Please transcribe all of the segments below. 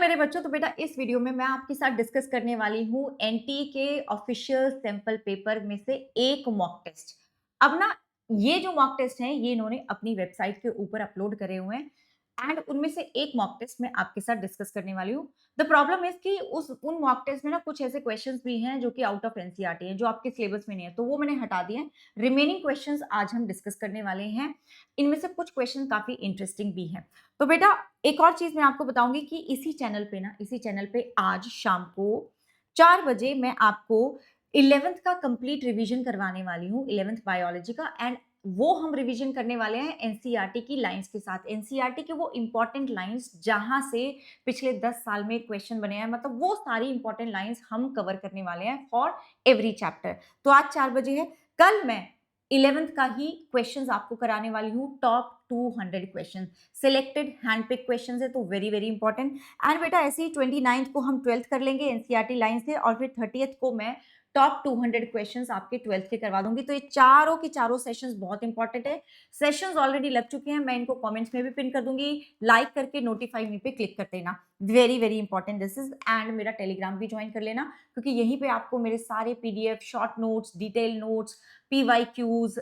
मेरे बच्चों, तो बेटा इस वीडियो में मैं आपके साथ डिस्कस करने वाली हूँ एनटीए के ऑफिशियल सैंपल पेपर में से एक मॉक टेस्ट। अब ना, ये जो मॉक टेस्ट हैं ये इन्होंने अपनी वेबसाइट के ऊपर अपलोड करे हुए हैं एंड उनमें से एक मॉक टेस्ट मैं आपके साथ डिस्कस करने वाली हूँ। द प्रॉब्लम इज कि उस उन मॉक टेस्ट में ना कुछ ऐसे क्वेश्चंस भी हैं जो कि आउट ऑफ एनसीईआरटी हैं, जो आपके सिलेबस में नहीं है, तो वो मैंने हटा दिए हैं। रिमेनिंग क्वेश्चंस आज हम डिस्कस करने वाले हैं। इनमें से कुछ क्वेश्चन काफी इंटरेस्टिंग भी हैं। तो बेटा, एक और चीज मैं आपको बताऊंगी कि इसी चैनल पे आज शाम को 4 बजे मैं आपको 11th का कंप्लीट रिवीजन करवाने वाली हूँ, 11th बायोलॉजी का। एंड वो हम रिवीजन करने वाले हैं एनसीईआरटी की लाइंस के साथ, एनसीईआरटी के वो इंपॉर्टेंट लाइंस जहां से पिछले 10 साल में क्वेश्चन बने हैं, मतलब वो सारी इंपॉर्टेंट लाइंस हम कवर करने वाले हैं फॉर एवरी चैप्टर। तो आज 4 बजे है। कल मैं 11th का ही क्वेश्चंस आपको कराने वाली हूँ, top 200 question, selected hand pick questions है, तो वेरी वेरी इंपॉर्टेंट। एंड बेटा ऐसे ही 29th को हम 12th कर लेंगे एनसीईआरटी लाइन से, और फिर 30th को मैं टॉप 200 क्वेश्चंस आपके 12th के करवा दूंगी। तो ये चारों के चारों सेशंस बहुत इंपॉर्टेंट है। सेशंस ऑलरेडी लग चुके हैं, मैं इनको कमेंट्स में भी पिन कर दूंगी। लाइक करके नोटिफाई मी पे क्लिक कर देना, very very important this is. And मेरा टेलीग्राम भी ज्वाइन कर लेना, क्योंकि यहीं पे आपको मेरे सारे PDF, short notes, detail notes, PYQs,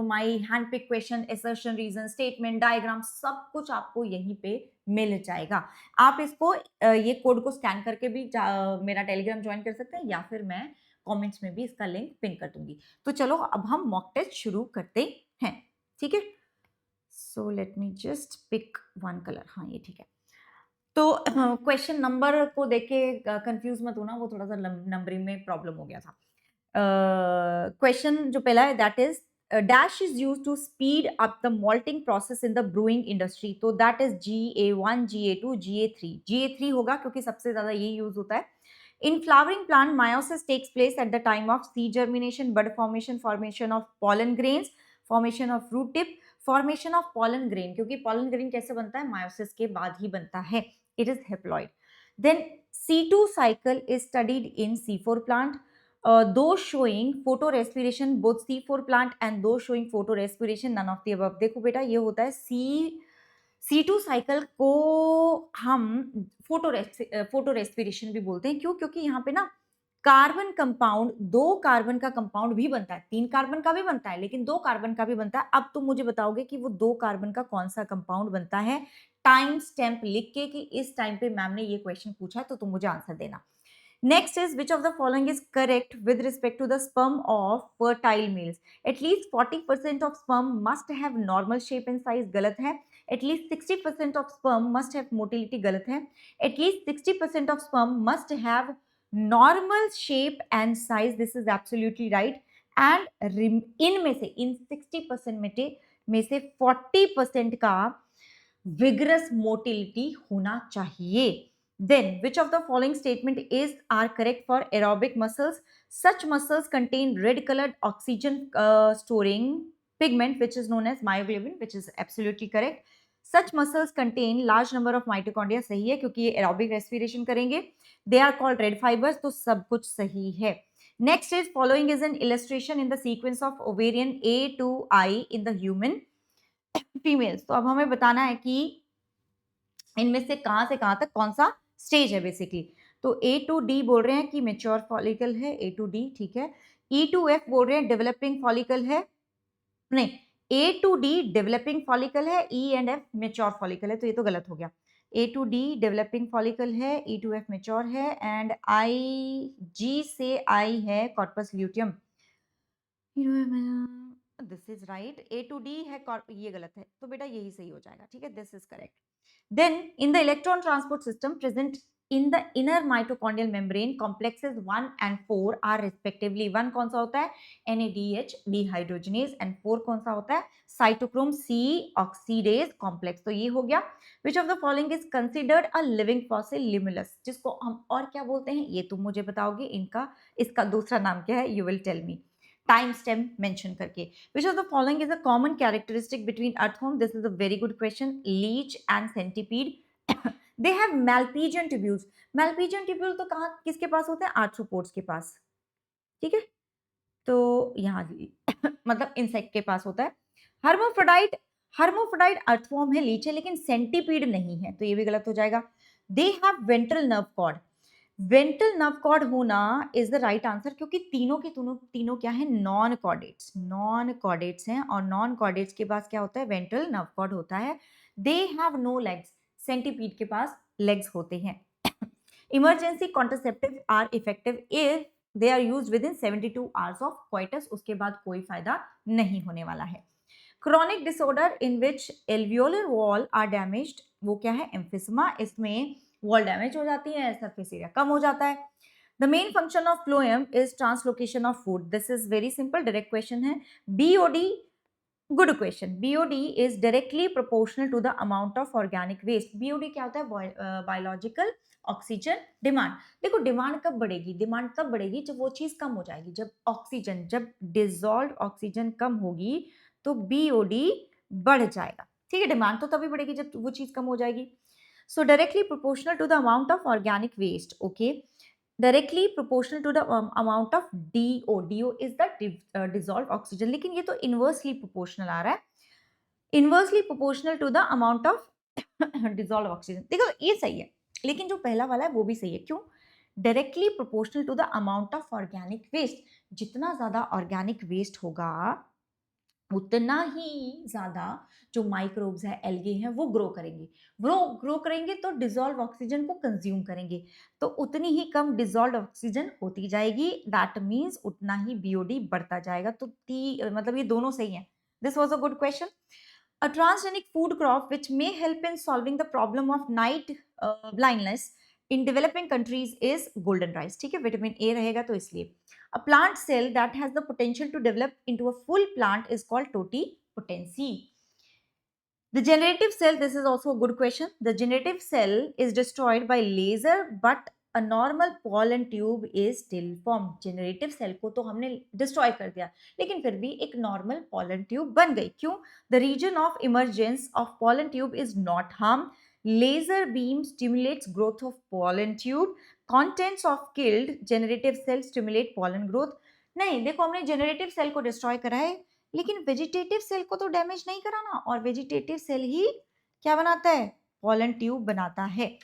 my handpicked question, assertion, reason, statement, diagram, सब कुछ आपको यहीं पे मिल जाएगा। आप इसको ये कोड को स्कैन करके भी मेरा टेलीग्राम ज्वाइन कर सकते हैं, या फिर मैं कमेंट्स में भी इसका लिंक पिन कर दूंगी। तो चलो अब हम मॉक टेस्ट शुरू करते हैं, ठीक है। So let me just pick one colour. हाँ, ये ठीक है। तो क्वेश्चन नंबर को देख के कंफ्यूज मत होना, वो थोड़ा सा नंबरिंग में प्रॉब्लम हो गया था। क्वेश्चन जो पहला है that is dash is use to speed up the malting process in the brewing industry. तो that is GA1, GA2, GA3। GA3 होगा क्योंकि सबसे ज्यादा ये यूज होता है। In flowering plant meiosis takes place at the time of seed germination, bud formation, formation of pollen grains, formation of root tip, formation of pollen grain. क्योंकि pollen grain कैसे बनता है? मायोसिस के बाद ही बनता है। It is haploid. Then C2 cycle is studied in C4 plant. Those showing photorespiration, both C4 plant and those showing photorespiration, none of the above। देखो बेटा, ये होता है C2 साइकिल को हम फोटोरेस्पिरेशन भी बोलते हैं। क्यों? क्योंकि यहाँ पे ना कार्बन कंपाउंड, 2 कार्बन का कंपाउंड भी बनता है, 3 कार्बन का भी बनता है, लेकिन 2 कार्बन का भी बनता है। अब तुम मुझे बताओगे कि वो 2 कार्बन का कौन सा कंपाउंड बनता है, टाइम स्टैम्प लिख के कि इस टाइम पे मैम ने ये क्वेश्चन पूछा है, तो तुम मुझे आंसर देना। Next is which of the following is correct with respect to the sperm of fertile males? At least 40% of sperm must have normal shape and size, गलत है। At least 60% of sperm must have motility, गलत है। At least 60% of sperm must have normal shape and size, this is absolutely right। And इनमें से, इन 60% में से 40% का vigorous motility होना चाहिए। Then, which of the following statement are correct for aerobic muscles? Such muscles contain red-colored oxygen-storing pigment, which is known as myoglobin, which is absolutely correct. Such muscles contain large number of mitochondria, सही है क्योंकि ये aerobic respiration करेंगे। They are called red fibers, तो सब कुछ सही है। Next is following is an illustration in the sequence of ovarian A to I in the human females। तो अब हमें बताना है कि इनमें से कहां तक कौन सा स्टेज है बेसिकली। तो A to D बोल रहे हैं कि मेच्योर फॉलिकल है, A to D, ठीक है। E to F बोल रहे हैं डेवलपिंग फॉलिकल है, नहीं, A to D developing follicle है, E and F mature follicle है, तो ये तो गलत हो गया। A to D developing follicle है, E to F मेच्योर है, एंड G से I है corpus luteum. This is right. A to D है, ये गलत है, तो बेटा यही सही हो जाएगा, ठीक है, this is correct. Then, in the electron transport system present in the inner mitochondrial membrane, complexes 1 and 4 are respectively, 1 कौन सा होता है? NADH dehydrogenase, and 4 कौन सा होता है? cytochrome C oxidase complex। तो ये हो गया। Which of the following is considered a living fossil? Limulus, जिसको हम और क्या बोलते हैं ये तुम मुझे बताओगे। इसका दूसरा नाम क्या है? You will tell me time stem mention करके। Which of the following is a common characteristic between earthworm? This is a very good question। Leech and centipede they have malpighian tubules। malpighian tubule तो कहाँ किसके पास होते हैं? Arthropods के पास, ठीक है। तो यहाँ मतलब इंसेक्ट के पास होता है। हर्मोफ्रोडाइट अर्थवॉर्म है, लीच है, लेकिन सेंटीपीड नहीं है, तो ये भी गलत हो जाएगा। They have ventral nerve cord. Ventral nerve cord होना इज द राइट आंसर, क्योंकि तीनों के तीनों तीनों क्या है, नॉन कॉर्डेट्स, नॉन कॉर्डेट्स हैं, और नॉन कॉर्डेट्स के पास क्या होता है, वेंट्रल नर्व कॉर्ड होता है। They have no legs, centipede के पास लेग्स होते हैं। Emergency contraceptive are effective if they are used within 72 hours of coitus, उसके बाद कोई फायदा नहीं होने वाला है। Chronic disorder in which alveolar wall are damaged, वो क्या है, एम्फिस्मा, इसमें वॉल डैमेज हो जाती है, सरफेस एरिया कम हो जाता है। The main function of phloem is translocation of food, this is very simple, direct question है। BOD, good question, BOD is directly proportional to the amount of organic waste. BOD क्या होता है, biological oxygen demand. देखो demand कब बढ़ेगी, demand तब बढ़ेगी जब वो चीज कम हो जाएगी, जब ऑक्सीजन, जब डिजॉल्व ऑक्सीजन कम होगी तो बीओडी बढ़ जाएगा, ठीक है। डिमांड तो तभी बढ़ेगी जब वो चीज कम हो जाएगी। So directly proportional to the amount of organic waste, okay, directly proportional to the amount of DO, DO is the dissolve oxygen, लेकिन ये तो इनवर्सली प्रोपोर्शनल आ रहा है, inversely proportional to the amount of dissolve oxygen. देखो ये सही है, लेकिन जो पहला वाला है वो भी सही है, क्यों, directly proportional to the amount of organic waste, जितना ज्यादा ऑर्गेनिक वेस्ट होगा उतना ही ज्यादा जो माइक्रोब्स है, एल्गे हैं, वो ग्रो करेंगे, ग्रो करेंगे तो डिजॉल्व ऑक्सीजन को कंज्यूम करेंगे, तो उतनी ही कम डिजॉल्व ऑक्सीजन होती जाएगी, दैट मींस उतना ही बीओडी बढ़ता जाएगा। तो मतलब ये दोनों सही है। This was a good question. A transgenic food crop which may help in solving the problem of night blindness in developing countries is golden rice, ठीक है, विटामिन ए रहेगा तो इसलिए। A plant cell that has the potential to develop into a full plant is called totipotency. The generative cell, this is also a good question. The generative cell is destroyed by laser, but a normal pollen tube is still formed. Generative cell को तो हमने destroy कर दिया, लेकिन फिर भी एक normal pollen tube बन गई, क्यों? The region of emergence of pollen tube is not harmed. Laser beam stimulates growth of pollen tube. Contents of killed generative cell stimulate pollen growth. नहीं, देखो हमने generative cell को destroy करा है, लेकिन वेजिटेटिव सेल को तो डैमेज नहीं कराना, और वेजिटेटिव सेल ही क्या बनाता है, पॉलन ट्यूब बनाता है।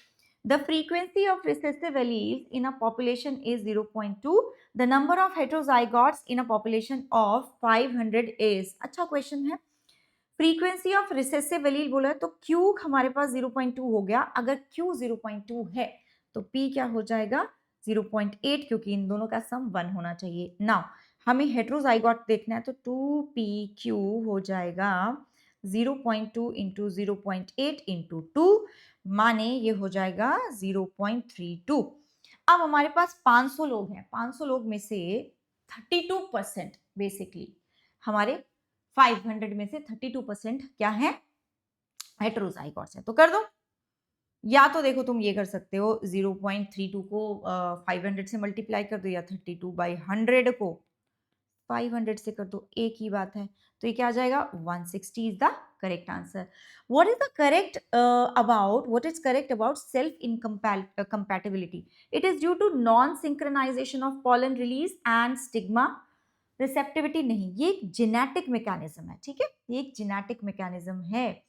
The frequency of recessive alleles in a population is 0.2, the number of heterozygotes in a population of 500 is, अच्छा क्वेश्चन है। फ्रीक्वेंसी ऑफ रिसेसिव एलील बोला है तो क्यू हमारे पास 0.2 हो गया, अगर क्यू 0.2 है तो पी क्या हो जाएगा, 0.8, क्योंकि इन दोनों का सम 1 होना चाहिए। नाउ हमें हेट्रोजाइगोट देखना है तो 2pq हो जाएगा 0.2 इंटू 0.8 इंटू 2, माने ये हो जाएगा 0.32। अब हमारे पास 500 लोग हैं, 500 लोग में से 32% बेसिकली हमारे 500 में से 32% क्या है, हेट्रोजाइगोट्स है। तो कर दो, या तो देखो तुम ये कर सकते हो 0.32 को 500 से मल्टीप्लाई कर दो, या 32/100 को 500 से कर दो, एक ही बात है। तो ये क्या आ जाएगा, 160 is the correct answer. What is the correct what is correct about self incompatibility? It is due to non synchronization of pollen release and stigma receptivity. नहीं, ये एक जेनेटिक मैकेनिज्म है, ठीक है, ये एक जेनेटिक मैकेनिज्म है।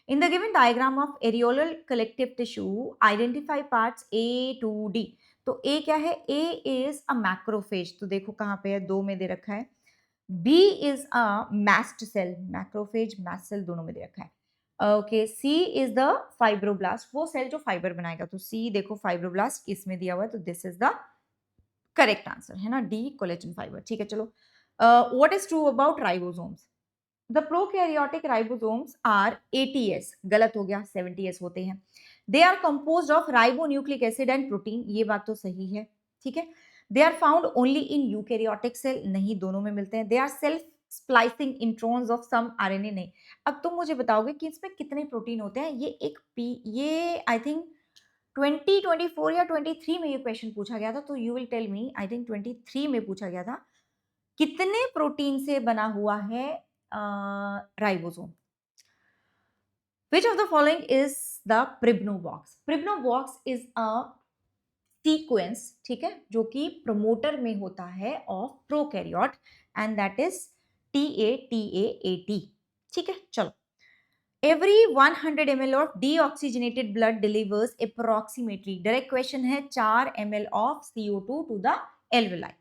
In the given diagram of areolar collective tissue, identify parts A to D. तो A क्या है, A is a macrophage, तो देखो कहाँ पे है, 2 में दे रखा है। B is a mast cell, macrophage mast cell दोनों में दे रखा है। Okay, C is the fibroblast, वो सेल जो फाइबर बनाएगा, तो C देखो फाइब्रोब्लास्ट इसमें दिया हुआ है, तो this is the correct answer है ना, डी कोलेजन फाइबर। ठीक है, चलो what is true about ribosomes? The prokaryotic ribosomes are 80s, गलत हो गया, 70s होते हैं। They are composed of ribonucleic acid and protein, ये बात तो सही है, ठीक है। They are found only in eukaryotic cell, नहीं, दोनों में मिलते हैं। They are self splicing introns of some RNA, नहीं। अब तुम मुझे बताओगे कि इसमें कितने प्रोटीन होते हैं, ये आई थिंक 2024 या 23 में ये क्वेश्चन पूछा गया था, तो you will tell me, I think 23 में पूछा गया था, कितने प्रोटीन से बना हुआ है ribosome? Which of the following is the Pribnobox? Pribnobox is a sequence, ठीक है, जो कि प्रमोटर में होता है of prokaryote, and that is TATAAT। ठीक है, चलो Every 100 ml of deoxygenated blood delivers approximately, direct question है, 4 ml of CO2 to the alveoli.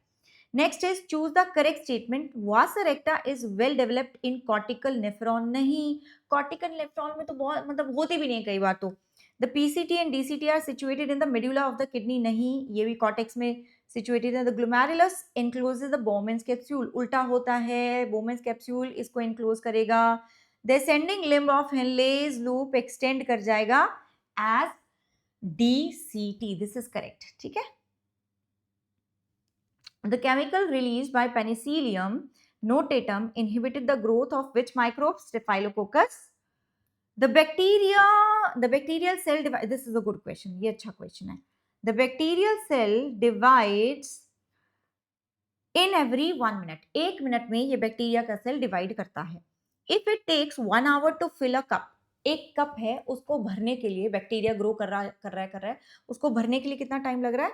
Next is choose the correct statement. Vasa recta is well developed in cortical nephron. नहीं, cortical nephron में तो बहुत मतलब होते भी नहीं कई बार तो. The PCT and DCT are situated in the medulla of the kidney. नहीं, ये भी cortex में situated है. The glomerulus encloses the Bowman's capsule. उल्टा होता है, Bowman's capsule इसको enclose करेगा. The ascending limb of Henle's loop extend कर जाएगा as DCT. This is correct. ठीक है. The chemical released by Penicillium notatum inhibited the growth of which microbe? Staphylococcus. The bacterial cell divide. This is a good question. ये अच्छा question है. The bacterial cell divides in every 1 minute. 1 minute में ये bacteria का cell divide करता है. If it takes 1 hour to fill a cup, एक cup है, उसको भरने के लिए बैक्टीरिया ग्रो कर रहा है, उसको भरने के लिए कितना टाइम लग रहा है?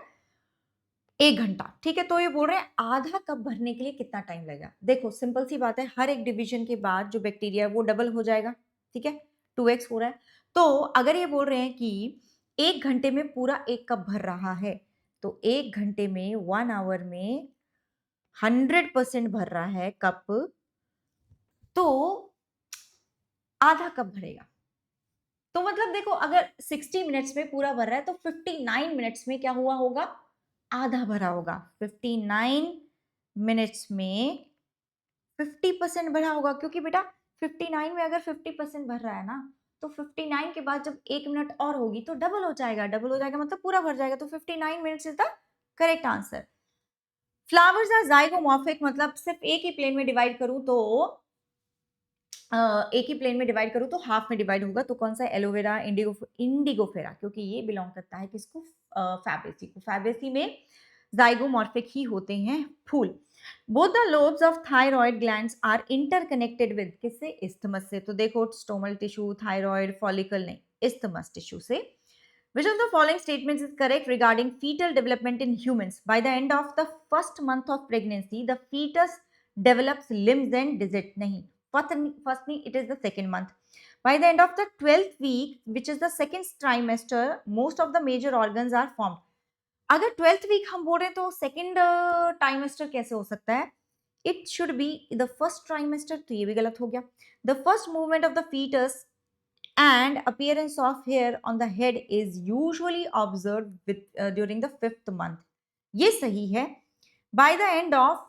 1 घंटा. ठीक है, तो ये बोल रहे हैं आधा कप भरने के लिए कितना टाइम लगेगा. देखो सिंपल सी बात है, हर एक डिवीजन के बाद जो बैक्टीरिया है वो डबल हो जाएगा. ठीक है, 2x हो रहा है. तो अगर ये बोल रहे हैं कि 1 घंटे में पूरा 1 कप भर रहा है, तो 1 घंटे में 1 आवर में 100% भर रहा है कप, तो आधा कप भरेगा. तो मतलब देखो अगर 60 मिनट्स में पूरा भर रहा है तो 59 मिनट्स में क्या हुआ होगा? आधा भरा होगा. 59 मिनट्स में 50% भरा होगा, क्योंकि बेटा 59 में अगर 50% भर रहा है ना, तो 59 के बाद जब 1 मिनट और होगी तो डबल हो जाएगा. डबल हो जाएगा मतलब पूरा भर जाएगा. तो 59 minutes is the correct answer. Flowers are zygomorphic, मतलब सिर्फ एक ही प्लेन में डिवाइड करूं तो एक ही प्लेन में डिवाइड करूं तो हाफ में डिवाइड होगा. तो कौन सा? एलोवेरा, इंडिगोफेरा, क्योंकि ये बिलोंग करता है किसको? फैबेसी को. फैबेसी में जाइगोमॉर्फिक ही होते हैं फूल. Both the lobes of thyroid glands are interconnected with, किससे? इस्थमस से. तो देखो स्टोमल टिश्यू, थायराइड, फॉलिकल नहीं, इस्थमस टिश्यू से. Which of the following statements is correct regarding fetal development in humans? By the end of the first month of pregnancy, the fetus develops limbs and digits. नहीं, firstly it is the second month. By the end of the 12th week, which is the second trimester, most of the major organs are formed. अगर 12th week हम बोल रहे हैं तो second trimester कैसे हो सकता है? It should be the first trimester. तो ये भी गलत हो गया. The first movement of the fetus and appearance of hair on the head is usually observed during the 5th month. ये सही है. By the end of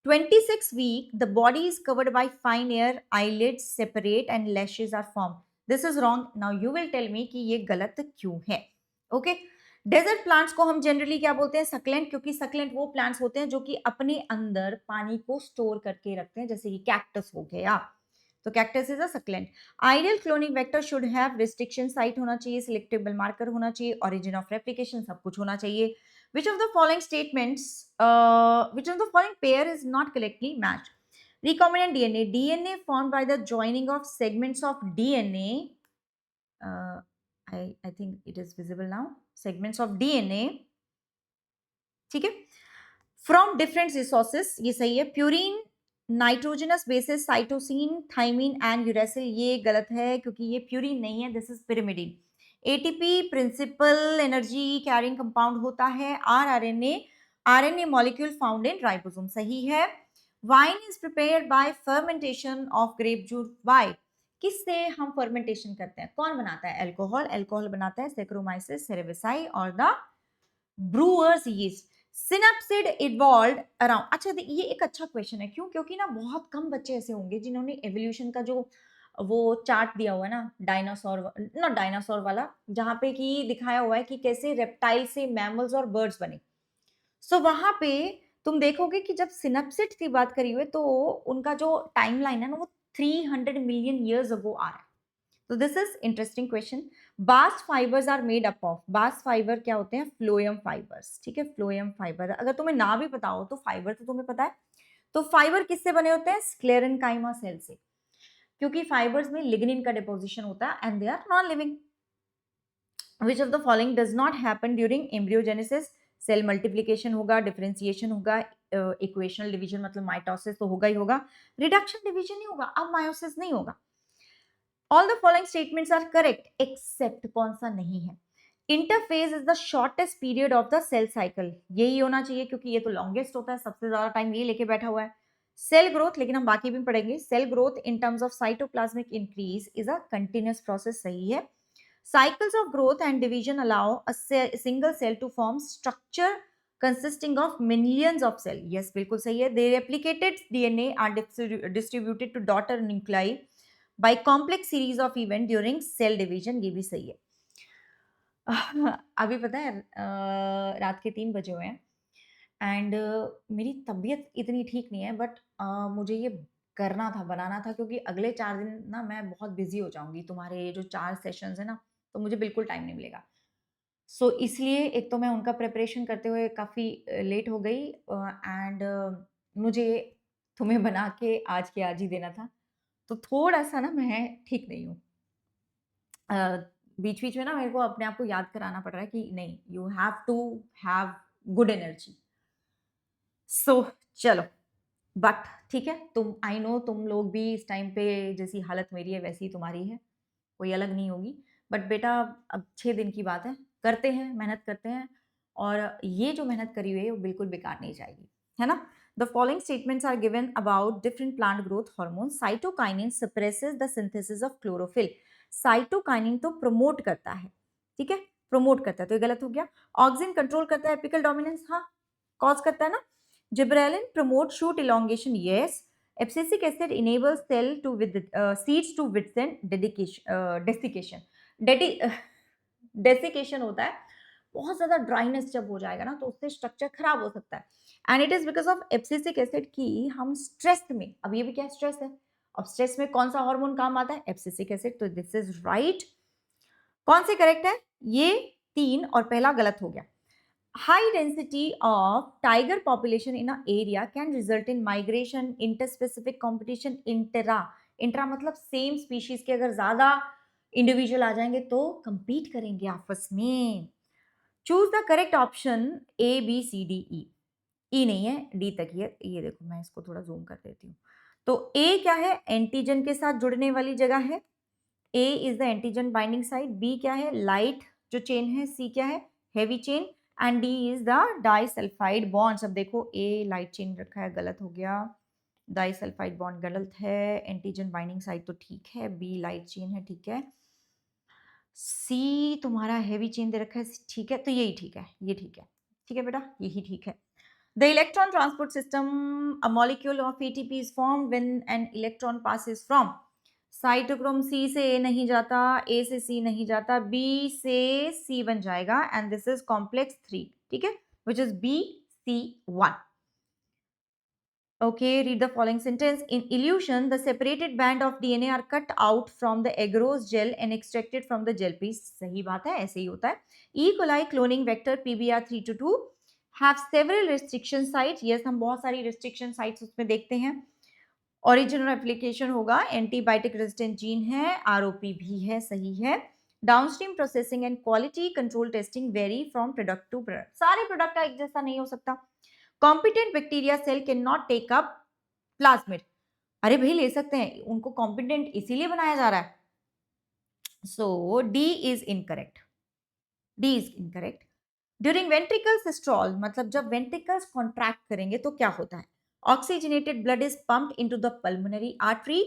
26 week, the body is covered by fine hair, eyelids separate and lashes are formed. This is wrong. Now you will tell me कि ये गलत क्यों है. Okay. Desert plants को हम जनरली क्या बोलते हैं? सक्लेंट, क्योंकि सक्लेंट वो प्लांट्स होते हैं जो कि अपने अंदर पानी को स्टोर करके रखते हैं, जैसे कि कैक्टस हो गया. तो cactus is a succulent. Ideal cloning vector should have restriction site होना चाहिए, सिलेक्टेबल मार्कर होना चाहिए, ऑरिजिन ऑफ रेप्लिकेशन सब कुछ होना चाहिए. Which of the following statements, which of the following pair is not correctly matched? Recombinant DNA. DNA formed by the joining of segments of DNA. I think it is visible now. Segments of DNA. ठीक है. From different resources. ये सही है. Purine, nitrogenous bases, cytosine, thymine and uracil. ये गलत है क्योंकि ये प्यूरिन नहीं है, this is pyrimidine. ATP principal energy carrying compound होता है. RNA molecule found in ribosome. सही है. Wine is prepared by fermentation of grape juice. By किससे हम फर्मेंटेशन करते हैं? कौन बनाता है? अल्कोहल बनाता है सैक्रोमाइसिस सेरेविसाई और the brewer's yeast. Synapsid evolved around. अच्छा ये एक अच्छा क्वेश्चन है. क्यों? क्योंकि ना बहुत कम बच्चे ऐसे होंगे जिन्होंने एवोल्यूशन का जो वो चार्ट दिया हुआ है ना, डायनासोर वाला, जहां पे कि दिखाया हुआ है कि कैसे रेप्टाइल से मैमल्स और बर्ड्स बने. सो वहां पे तुम देखोगे कि जब सिनेप्सिड की बात करी हुई तो उनका जो टाइमलाइन है ना वो 300 मिलियन ईयर्स अगो आ रहा है. तो this is interesting question. Bast fibres are made up of. Bast fibre क्या होते हैं? Phloem fibres. ठीक है, फ्लोएम फाइबर. अगर तुम्हें ना भी पता हो तो फाइबर तो तुम्हें पता है. तो फाइबर किससे बने होते हैं? स्क्लेरेनकाइमा सेल से, क्योंकि फाइबर्स में लिग्निन का डिपोजिशन होता है and they are non living. Which of the following does not happen during embryogenesis? Cell multiplication होगा, डिफरेंशिएशन होगा, इक्वेशनल डिवीजन मतलब माइटोसिस तो होगा ही होगा, रिडक्शन डिवीजन नहीं होगा, अब मायोसिस नहीं होगा. All the following statements are correct except कौन सा नहीं है? Interphase is the shortest period of the cell cycle, यही होना चाहिए क्योंकि ये तो लॉन्गेस्ट होता है, सबसे ज्यादा टाइम ये लेके बैठा हुआ है। सेल ग्रोथ, लेकिन हम बाकी भी पढ़ेंगे। Cell growth in terms of cytoplasmic increase is a continuous process, सही है। Cycles of growth and division allow a single cell to form structure consisting of millions of cells. Yes, बिल्कुल सही है। The replicated DNA are distributed to daughter nuclei by complex series of events during cell division. ये भी सही है। अभी पता है रात के 3 बजे हुए हैं एंड मेरी तबीयत इतनी ठीक नहीं है, बट मुझे ये करना था, बनाना था, क्योंकि अगले 4 दिन ना मैं बहुत बिज़ी हो जाऊँगी। तुम्हारे ये जो 4 सेशंस हैं ना, तो मुझे बिल्कुल टाइम नहीं मिलेगा। सो इसलिए एक तो मैं उनका प्रिपरेशन करते हुए काफ़ी लेट हो गई एंड मुझे तुम्हें बना के आज के आज ही देना था। तो थोड़ा-सा ना मैं ठीक नहीं हूँ। अ, बीच-बीच में ना मेरे को अपने आप को याद कराना पड़ रहा है कि नहीं, you have to have good energy. So चलो, बट ठीक है, तुम, आई नो तुम लोग भी इस टाइम पे जैसी हालत मेरी है वैसी ही तुम्हारी है, कोई अलग नहीं होगी। बट बेटा, अब 6 दिन की बात है, करते हैं, मेहनत करते हैं और ये जो मेहनत करी हुई है वो बिल्कुल बेकार नहीं जाएगी, है ना? The following statements are given about different plant growth hormone. Cytokinin suppresses the synthesis of chlorophyll. Cytokinin तो प्रमोट करता है, ठीक है? प्रमोट करता है, तो ये गलत हो गया। ऑक्सिन कंट्रोल करता है एपिकल डोमिनेंस, हाँ। कॉज करता है ना? Gibberellin promote shoot elongation, yes. Abscisic acid enables cell to with seeds to withstand desiccation. Desiccation होता है, बहुत ज्यादा ड्राइनेस जब हो जाएगा ना, तो उससे स्ट्रक्चर खराब हो सकता है। And it is because of abscisic acid की हम स्ट्रेस में, अब ये भी क्या स्ट्रेस है, अब स्ट्रेस में कौन सा हार्मोन काम आता है? एब्सिसिक एसिड, तो दिस इज राइट। कौन से करेक्ट है? ये 3 और पहला गलत हो गया। High density of tiger population in an area can result in migration, interspecific competition, intra मतलब सेम स्पीशीज के अगर ज्यादा इंडिविजुअल आ जाएंगे तो compete करेंगे आपस में। Choose the correct option A B C D E. E नहीं है, डी तक ही है। ये देखो, मैं इसको थोड़ा जूम कर देती हूँ। तो ए क्या है? एंटीजन के साथ जुड़ने वाली जगह है। A is the antigen binding site. B क्या है? लाइट जो चेन है। सी क्या है? Heavy chain. And D is the disulphide bonds. अब देखो, ए लाइट चेन रखा है, गलत हो गया। डाइसल्फाइड बॉन्ड गलत है। एंटीजन बाइंडिंग साइट तो ठीक है। बी लाइट चेन है, ठीक है। सी तुम्हारा हेवी चेन दे रखा है, ठीक है, तो यही ठीक है, ये ठीक है। ठीक है बेटा, यही ठीक है। The electron transport system, a molecule of ATP is formed when an electron passes from cytochrome C से ए नहीं जाता, ए से सी नहीं जाता, बी से सी बन जाएगा एंड दिस इज कॉम्प्लेक्स 3, ठीक है, which is B C 1। Okay, read the following sentence. In elution, the separated band of DNA are cut out from the agarose gel and extracted from the gel piece. सही बात है, ऐसे ही होता है। E. coli cloning vector PBR322 have several restriction sites. Yes, हम बहुत सारी restriction sites उसमें देखते हैं। ओरिजिनल एप्लीकेशन होगा, एंटीबायोटिक रेजिस्टेंट जीन है, आरओपी भी है, सही है। Downstream processing and quality control testing vary from product to product. सारे प्रोडक्ट का एक जैसा नहीं हो सकता। Competent bacteria cell can not take up plasmid. अरे भाई, ले सकते हैं, उनको कॉम्पिटेंट इसीलिए बनाया जा रहा है। So D is incorrect. D is incorrect. During ventricle systole, मतलब जब वेंट्रिकल्स कॉन्ट्रैक्ट करेंगे तो क्या होता है? Oxygenated blood is pumped into the pulmonary artery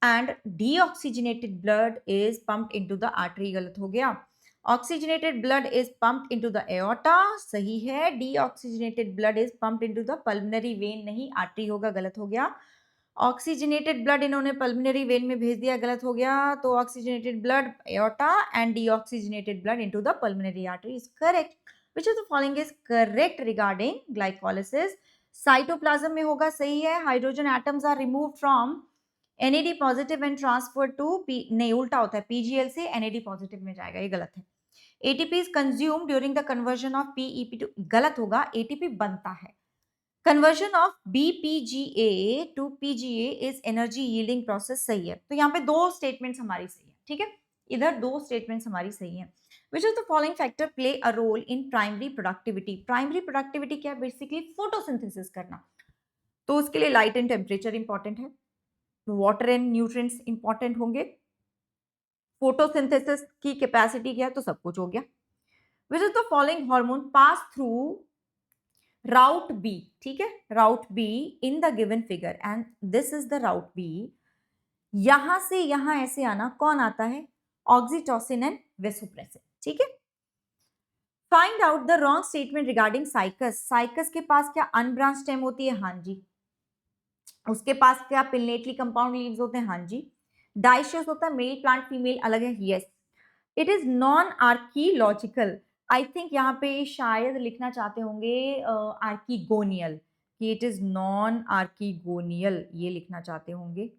and deoxygenated blood is pumped into the artery, गलत हो गया। Oxygenated blood is pumped into the aorta, सही है। Deoxygenated blood is pumped into the pulmonary vein, नहीं artery होगा, गलत हो गया। ऑक्सीजनेटेड ब्लड इन्होंने पल्मोनरी वेन में भेज दिया, गलत हो गया। तो oxygenated blood aorta and deoxygenated blood into the pulmonary artery is correct. Which of the following is correct regarding glycolysis? Cytoplasm में होगा, सही है। Hydrogen atoms are removed from NAD positive and transfer to नहीं, उल्टा होता है, PGL से NAD positive में जाएगा, ये गलत है। ATP is consumed during the conversion of PEP to, गलत होगा, ATP बनता है। Conversion of BPGA to PGA is energy yielding process, सही है। तो यहाँ पे 2 स्टेटमेंट्स हमारी सही है, ठीक है। इधर 2 स्टेटमेंट्स हमारी सही है। Which of the following factor play a role in primary productivity? Primary productivity क्या है? बेसिकली फोटोसिंथेसिस करना। तो उसके लिए लाइट एंड टेम्परेचर इंपॉर्टेंट है, वाटर एंड न्यूट्रिएंट्स इंपॉर्टेंट होंगे, फोटोसिंथेसिस की कैपेसिटी क्या है, तो सब कुछ हो गया। Which is the following hormone pass through route B, ठीक है, route B in the given figure and this is the route B. यहां से यहां ऐसे आना कौन आता है, ऑक्सीटोसिन एंड वेसोप्रेसिन, ठीक है। Find out the wrong statement regarding cycas. Cycas के पास क्या अनब्रांच स्टेम होती है, हाँ जी। उसके पास क्या पिलनेटली कंपाउंड लीव्स होते हैं, हाँ जी। डाइशियस होता है, मेल प्लांट फीमेल अलग है, yes. It is non archaeological. I think यहाँ पे शायद लिखना चाहते होंगे आर्कीगोनियल, कि इट इज नॉन आर्कीगोनियल, ये लिखना चाहते होंगे।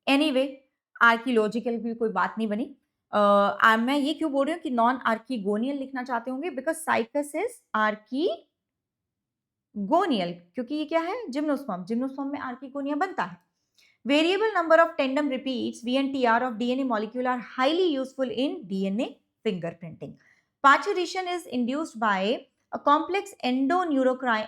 एनीवे आर्कियोलॉजिकल की कोई बात नहीं बनी। मैं ये क्यों बोल रही हूँ कि नॉन आर्कीगोनियल लिखना चाहते होंगे, बिकॉज साइकस इज आर्कीगोनियल, क्योंकि ये क्या है, जिम्नोस्पर्म, जिम्नोस्पर्म में आर्कीगोनिया बनता है। Variable number of tandem repeats VNTR of DNA molecule are highly useful in DNA fingerprinting. Parturition is induced by a complex neuroendocrine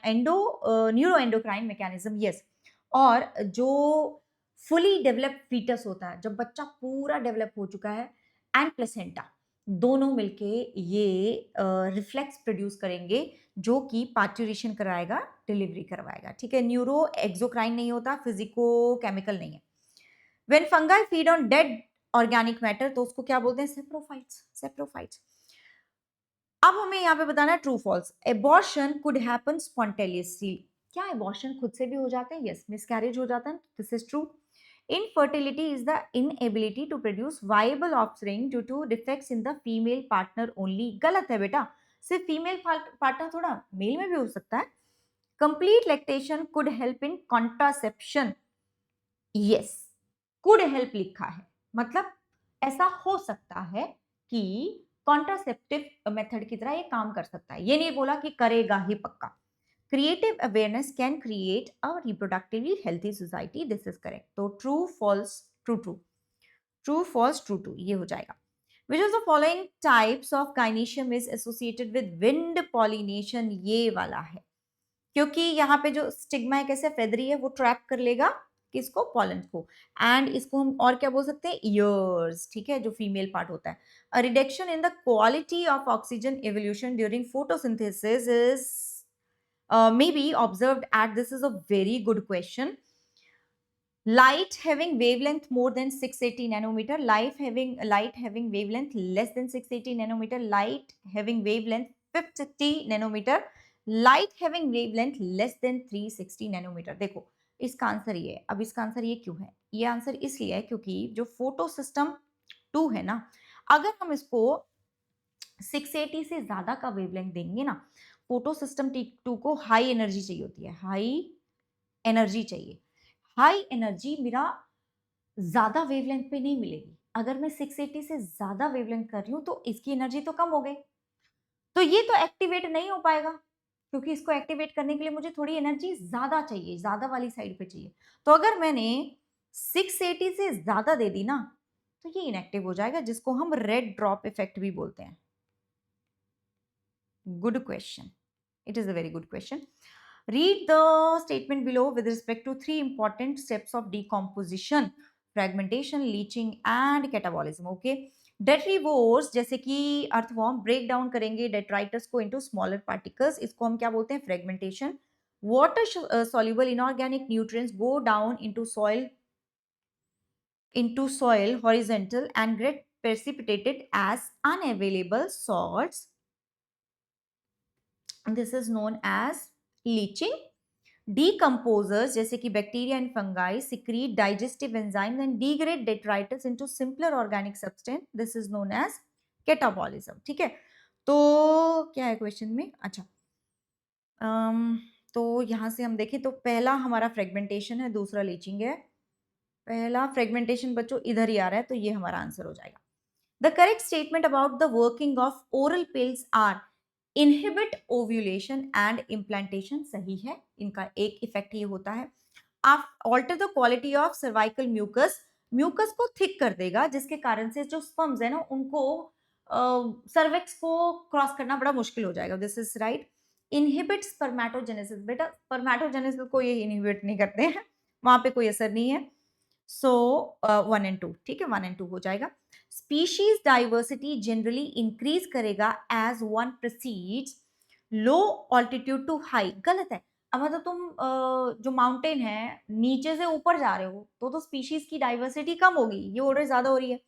mechanism. Yes. और जो fully developed fetus होता है, जब बच्चा पूरा डेवलप हो चुका है, एंड प्लेसेंटा दोनों मिलके ये रिफ्लेक्स प्रोड्यूस करेंगे जो कि पार्ट्यूरेशन कराएगा, डिलीवरी करवाएगा, ठीक है। न्यूरो एक्सोक्राइन नहीं होता, फिजिको केमिकल नहीं है। When fungi feed on dead organic matter तो उसको क्या बोलते हैं, सेप्रोफाइट्स, सेप्रोफाइट्स। अब हमें यहाँ पे बताना है true false. Abortion could happen spontaneously. क्या एबॉर्शन खुद से भी हो जाते हैं, यस। मिसकैरेज हो जाता है, this is true. Infertility is the inability to produce viable offspring due to defects in the female partner only. गलत है बेटा, सिर्फ फीमेल पार्टनर थोड़ा, मेल में भी हो सकता है। Complete lactation could help in contraception. Yes, could help लिखा है, मतलब ऐसा हो सकता है कि कॉन्ट्रासेप्टिव मेथड की तरह ये काम कर सकता है, ये नहीं बोला कि करेगा ही पक्का। Creative awareness can create a reproductively healthy society. This is correct. तो true, false, true, true. True, false, true, true. ये हो जाएगा. Which of the following types of gynoecium is associated with wind pollination? ये वाला है, क्योंकि यहाँ पे जो स्टिग्मा है कैसे फेदरी है, वो ट्रैप कर लेगा किसको, पॉलन को। एंड इसको हम और क्या बोल सकते हैं, ईयर्स, ठीक है, जो फीमेल पार्ट होता है। A reduction in the quality of oxygen evolution during photosynthesis is may be observed at, this is a very good question. Light having wavelength more than 680 nanometer, light having wavelength less than 680 nanometer, light having wavelength 50 nanometer, light having wavelength less than 360 nanometer. देखो इसका answer ये है। अब इसका answer ये क्यों है, ये आंसर इसलिए है क्योंकि जो फोटो सिस्टम 2 है ना, अगर हम इसको 680 से ज्यादा का वेवलेंथ देंगे ना, फोटो सिस्टम T2 को हाई एनर्जी चाहिए होती है, हाई एनर्जी चाहिए। हाई एनर्जी मेरा ज्यादा वेवलेंथ पे नहीं मिलेगी। अगर मैं 680 से ज्यादा वेवलेंथ कर रही हूँ तो इसकी एनर्जी तो कम हो गई, तो ये तो एक्टिवेट नहीं हो पाएगा, क्योंकि इसको एक्टिवेट करने के लिए मुझे थोड़ी एनर्जी ज्यादा चाहिए, ज्यादा वाली साइड पे चाहिए। तो अगर मैंने 680 से ज्यादा दे दी ना, तो ये इनएक्टिव हो जाएगा, जिसको हम रेड ड्रॉप इफेक्ट भी बोलते हैं। Good question. It is a very good question. Read the statement below with respect to 3 important steps of decomposition: fragmentation, leaching and catabolism. Okay. Detrivores जैसे कि अर्थवॉर्म ब्रेक डाउन करेंगे detritus को into smaller particles, इसको हम क्या बोलते हैं, fragmentation. Water soluble inorganic nutrients go down into soil horizontal and get precipitated as unavailable salts. This is known as leaching. Decomposers जैसे कि bacteria and fungi secrete digestive enzymes and degrade detritus into simpler organic substance. This is known as catabolism. ठीक है, तो क्या है question में, अच्छा तो यहां से हम देखें तो पहला हमारा फ्रेगमेंटेशन है, दूसरा लीचिंग है। पहला फ्रेगमेंटेशन बच्चों इधर ही आ रहा है, तो ये हमारा आंसर हो जाएगा। The correct statement about the working of oral pills are inhibit ovulation and implantation, सही है। इनका एक इफेक्ट ये होता है, आप alter the quality of cervical mucus, mucus को थिक कर देगा, जिसके कारण से जो स्पर्म्स है ना, उनको सर्वेक्स को क्रॉस करना बड़ा मुश्किल हो जाएगा। This is right. Inhibit spermatogenesis, बेटा स्पर्मेटोजेनेसिस को ये इनहिबिट नहीं करते हैं, वहां पे कोई असर नहीं है। सो 1 and 2, ठीक है, 1 and 2 हो जाएगा। स्पीशीज डाइवर्सिटी जनरली इंक्रीज करेगा as one proceeds low altitude to high. गलत है। अब मतलब तुम जो माउंटेन है नीचे से ऊपर जा रहे हो तो स्पीशीज की डाइवर्सिटी कम होगी, ये ऑलरेडी ज्यादा हो रही है।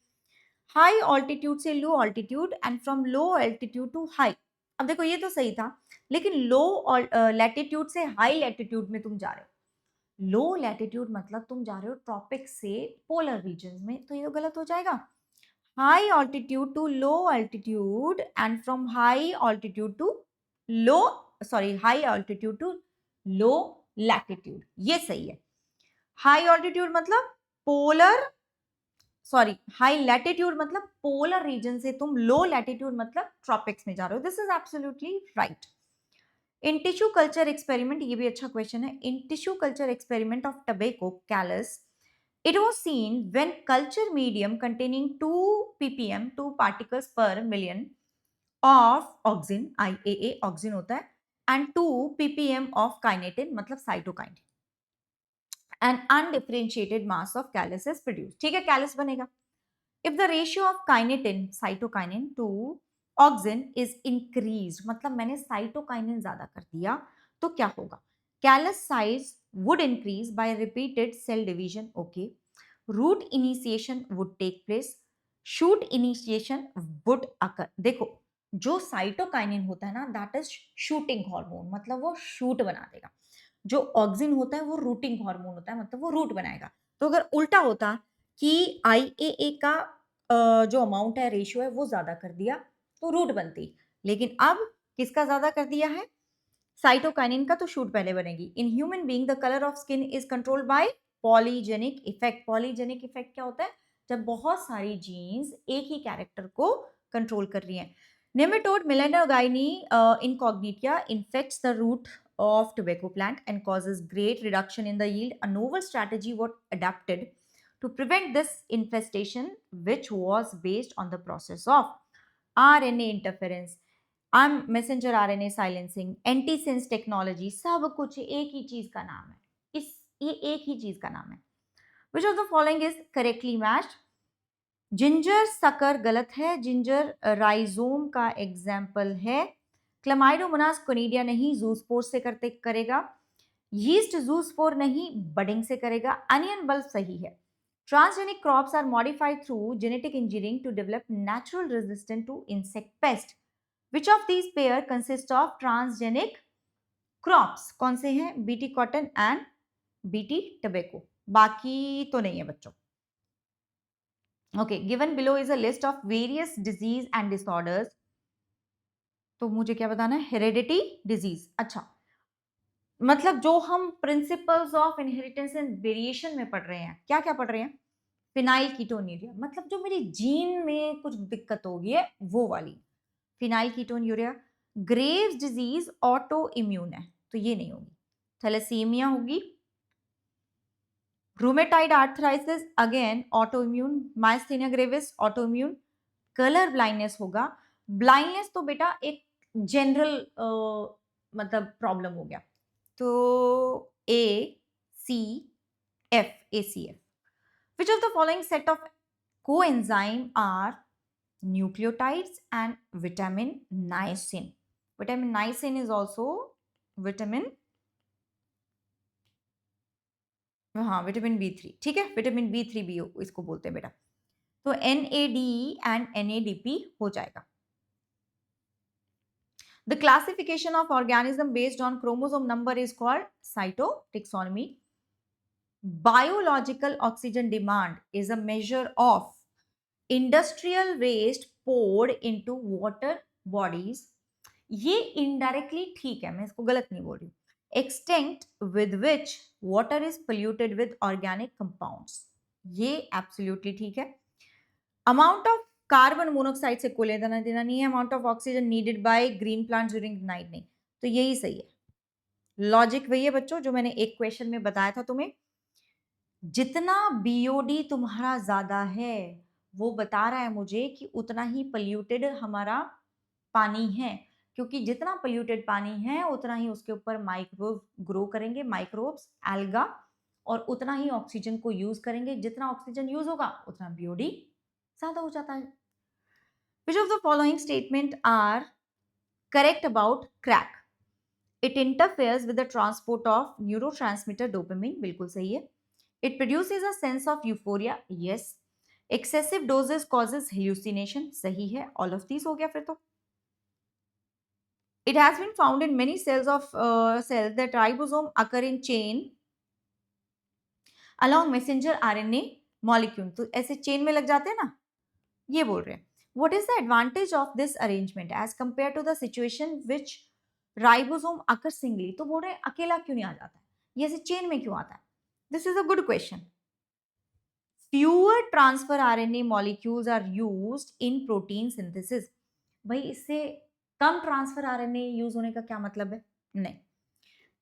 हाई ऑल्टीट्यूड से low altitude and from low altitude to high. अब देखो ये तो सही था, लेकिन लो लैटिट्यूड से हाई लैटिट्यूड में तुम जा रहे हो। लो लैटिट्यूड मतलब तुम जा रहे हो ट्रॉपिक से पोलर रीजन में, तो ये तो गलत हो जाएगा। High altitude to low altitude and from high altitude to low, sorry high altitude to low latitude, ये सही है। हाई ऑल्टीट्यूड मतलब पोलर, सॉरी हाई लैटिट्यूड मतलब पोलर रीजन से तुम लो लैटिट्यूड मतलब ट्रॉपिक्स में जा रहे हो। This is absolutely right. In tissue culture experiment, ये भी अच्छा क्वेश्चन है। In tissue culture experiment of tobacco callus, it was seen when culture medium containing 2 ppm, 2 particles per million of auxin, IAA auxin होता है, and 2 ppm of kinetin मतलब cytokine, an undifferentiated mass of callus is produced। ठीक है, callus बनेगा। If the ratio of kinetin, cytokinin to auxin is increased, मतलब मैंने cytokinin ज्यादा कर दिया तो क्या होगा? Callus size would increase by repeated cell division, okay। Root initiation would take place, shoot initiation would occur। देखो जो साइटोकाइनिन होता है ना, दैट इज शूटिंग हार्मोन, मतलब वो शूट बना देगा। जो ऑक्सिन होता है वो रूटिंग हार्मोन होता है, मतलब वो रूट बनाएगा। तो अगर उल्टा होता कि आईएए का जो अमाउंट है, रेशियो है, वो ज्यादा कर दिया तो रूट बनती, लेकिन अब किसका ज्यादा कर दिया है? साइटोकाइनिन का, तो शूट पहले बनेगी। In human being the colour of skin is controlled by polygenic effect. Polygenic effect क्या होता है? जब बहुत सारी जीन्स एक ही कैरेक्टर को कंट्रोल कर रही हैं। Nematode Meloidogyne incognita infects the root of tobacco plant and causes great reduction in the yield. A novel strategy was adapted to prevent this infestation, which was based on the process of RNA interference, messenger RNA silencing, antisense technology, सब कुछ एक ही चीज का नाम है। ये एक ही चीज का नाम है। विच of the following is correctly matched? Ginger sucker गलत है, जिंजर राइजोम का एग्जाम्पल है। क्लमाइडोमोनास कोनिडिया नहीं, जूस्पोर से करते करेगा। यीस्ट जूस्पोर नहीं, बडिंग से करेगा। अनियन बल्ब सही है। Transgenic crops are modified through genetic engineering to develop natural resistant to insect pest. Which of these pair consist of transgenic crops? कौन से हैं? BT cotton and BT tobacco, बाकी तो नहीं है बच्चों। Okay, given below is a list of various disease and disorders. तो मुझे क्या बताना है? Heredity disease. अच्छा, मतलब जो हम principles of inheritance and variation में पढ़ रहे हैं, क्या क्या पढ़ रहे हैं? फिनाइल कीटोन्यूरिया, मतलब जो मेरी जीन में कुछ दिक्कत होगी है वो वाली फिनाइल कीटोन्यूरिया। ग्रेव्स डिजीज ऑटो इम्यून है, तो ये नहीं होगी। थैलेसीमिया होगी। Rheumatoid arthritis again auto immune. Myasthenia gravis auto immune. Colour blindness होगा। ब्लाइंडनेस तो बेटा एक जनरल मतलब प्रॉब्लम हो गया, तो A C F, ACF। Which of the following set of coenzyme are nucleotides and vitamin niacin? Vitamin niacin is also vitamin, हाँ vitamin B3, ठीक है, विटामिन B3 भी इसको बोलते हैं बेटा। तो NADE एंड NADP हो जाएगा। The classification of organism based on chromosome number is called cytotaxonomy. Biological oxygen demand is a measure of industrial waste poured into water bodies। ये इनडायरेक्टली ठीक है, मैं इसको गलत नहीं बोल रही। Extent with which water is polluted with organic compounds, ये एब्सोल्युटली ठीक है। अमाउंट ऑफ कार्बन मोनोऑक्साइड से कोई लेना देना नहीं है। Amount of oxygen needed by green plant during night नहीं, तो यही सही है। लॉजिक वही है बच्चों जो मैंने एक क्वेश्चन में बताया था तुम्हें। जितना बीओडी तुम्हारा ज्यादा है वो बता रहा है मुझे कि उतना ही पोल्यूटेड हमारा पानी है, क्योंकि जितना पोल्यूटेड पानी है उतना ही उसके ऊपर माइक्रोब ग्रो करेंगे, माइक्रोब्स, एल्गा, और उतना ही ऑक्सीजन को यूज करेंगे। जितना ऑक्सीजन यूज होगा उतना बीओडी ज़्यादा हो जाता है। Which of the following statement are correct about crack? It interferes with the transport of neurotransmitter dopamine, बिल्कुल सही है। It produces a sense of euphoria, yes. Excessive doses causes hallucination, सही है। All of these हो गया फिर तो। It has been found in many cells that ribosome occur in chain along messenger RNA molecule. तो ऐसे चेन में लग जाते हैं ना, ये बोल रहे हैं। What is the advantage of this arrangement as compared to the situation which ribosome occurs singly? तो बोल रहे हैं अकेला क्यों नहीं आ जाता है, ये ऐसे चेन में क्यों आता है? This is a good question. Fewer transfer RNA molecules are used in protein synthesis. भाई इससे कम ट्रांसफर आरएनए यूज होने का क्या मतलब है? नहीं।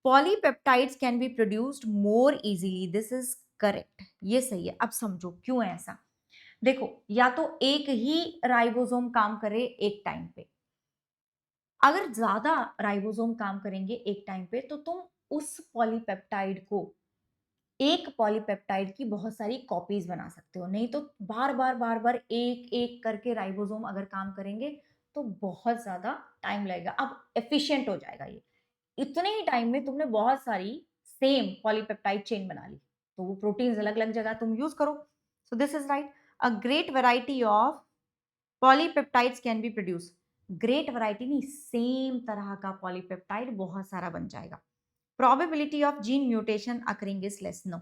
Polypeptides can be produced more easily, this is correct, ये सही है। अब समझो क्यों है ऐसा। देखो, या तो एक ही राइबोसोम काम करे एक टाइम पे, अगर ज्यादा राइबोसोम काम करेंगे एक टाइम पे तो तुम उस पॉलीपेप्टाइड को, एक पॉलीपेप्टाइड की बहुत सारी कॉपीज बना सकते हो। नहीं तो बार बार एक एक करके राइबोसोम अगर काम करेंगे तो बहुत ज्यादा टाइम लगेगा। अब एफिशिएंट हो जाएगा ये, इतने ही टाइम में तुमने बहुत सारी सेम पॉलीपेप्टाइड चेन बना ली, तो वो प्रोटीन्स अलग अलग जगह तुम यूज करो। So this is right. A great variety of polypeptides can be produce. Great variety नहीं, सेम तरह का पॉलीपेप्टाइड बहुत सारा बन जाएगा। Probability of gene mutation occurring is less. No.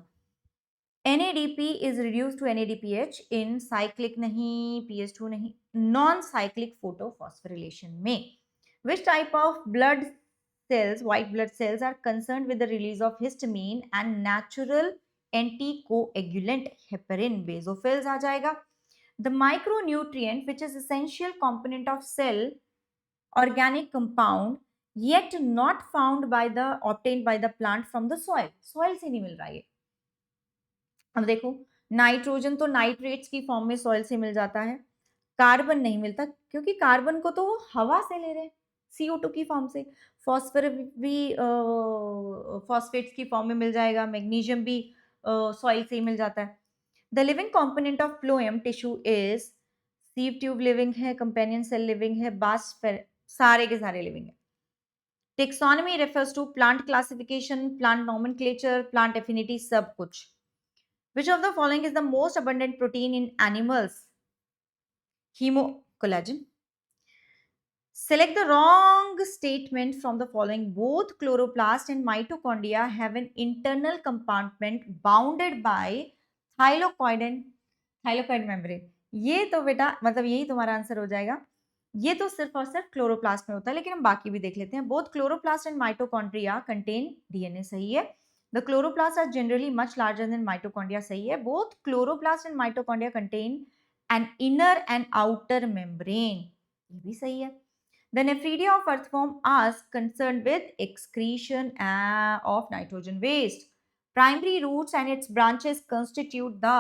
NADP is reduced to NADPH in cyclic नहीं, PS2 नहीं, non-cyclic photophosphorylation में. Which type of blood cells, white blood cells, are concerned with the release of histamine and natural anticoagulant heparin? Basophils आ जाएगा. The micronutrient which is essential component of cell organic compound yet not found by the obtained by the plant from the soil से नहीं मिल रहा है। अब देखो, nitrogen तो nitrates की form में सॉइल से मिल जाता है, कार्बन नहीं मिलता क्योंकि कार्बन को तो वो हवा से ले रहे हैं, CO2 की फॉर्म से। फॉस्फोरस भी फॉस्फेट्स की फॉर्म में मिल जाएगा, मैग्नीशियम भी सॉइल से ही मिल जाता है। The living component of phloem tissue is, sieve tube living है, कंपेनियन सेल लिविंग है, बास्ट सारे के सारे लिविंग है। Taxonomy refers to plant classification, plant nomenclature, plant affinity, सब कुछ। Which of the following is the most abundant protein in animals? Hemocollagen. Select the wrong statement from the following. Both chloroplast and mitochondria have an internal compartment bounded by thylakoid membrane. ये तो बेटा मतलब यही तुम्हारा answer हो जाएगा। ये तो सिर्फ और सिर्फ क्लोरोप्लास्ट में होता है, लेकिन हम बाकी भी देख लेते हैं। Both chloroplast and mitochondria contain DNA, सही है। The chloroplast are generally much larger than mitochondria, सही है। Both chloroplast and mitochondria contain an inner and outer membrane, ये भी सही है। The nephridia of earthworm are concerned with excretion of nitrogen waste. Primary roots and its branches constitute the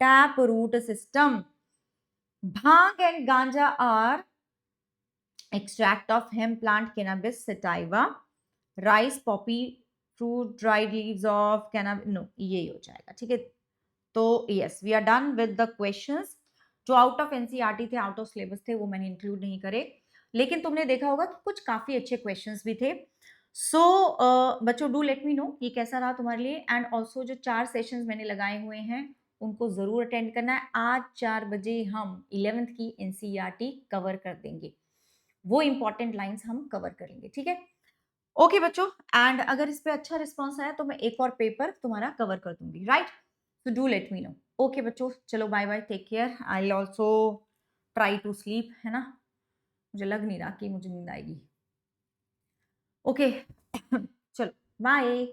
tap root system. Bhang and ganja are extract of hemp plant Cannabis sativa. Rice, poppy, fruit, dried leaves of cannabis. No, ये हो जाएगा, ठीक है। तो yes, we are done with the questions. जो out of NCERT थे, out of syllabus थे, वो मैंने इंक्लूड नहीं करे, लेकिन तुमने देखा होगा कि कुछ काफी अच्छे क्वेश्चंस भी थे। सो बच्चों, डू लेट मी नो ये कैसा रहा तुम्हारे लिए। एंड ऑल्सो जो 4 सेशंस मैंने लगाए हुए हैं उनको जरूर अटेंड करना है। आज 4 बजे हम 11th की एनसीईआरटी कवर कर देंगे, वो इंपॉर्टेंट लाइंस हम कवर करेंगे, ठीक है। ओके बच्चों, एंड अगर इस पे अच्छा रिस्पॉन्स आया तो मैं एक और पेपर तुम्हारा कवर कर दूंगी, right. So do let me know. Okay बच्चों, चलो bye bye, take care. I will also try to sleep, है ना, मुझे लग नहीं रहा कि मुझे नींद आएगी। ओके चलो बाय।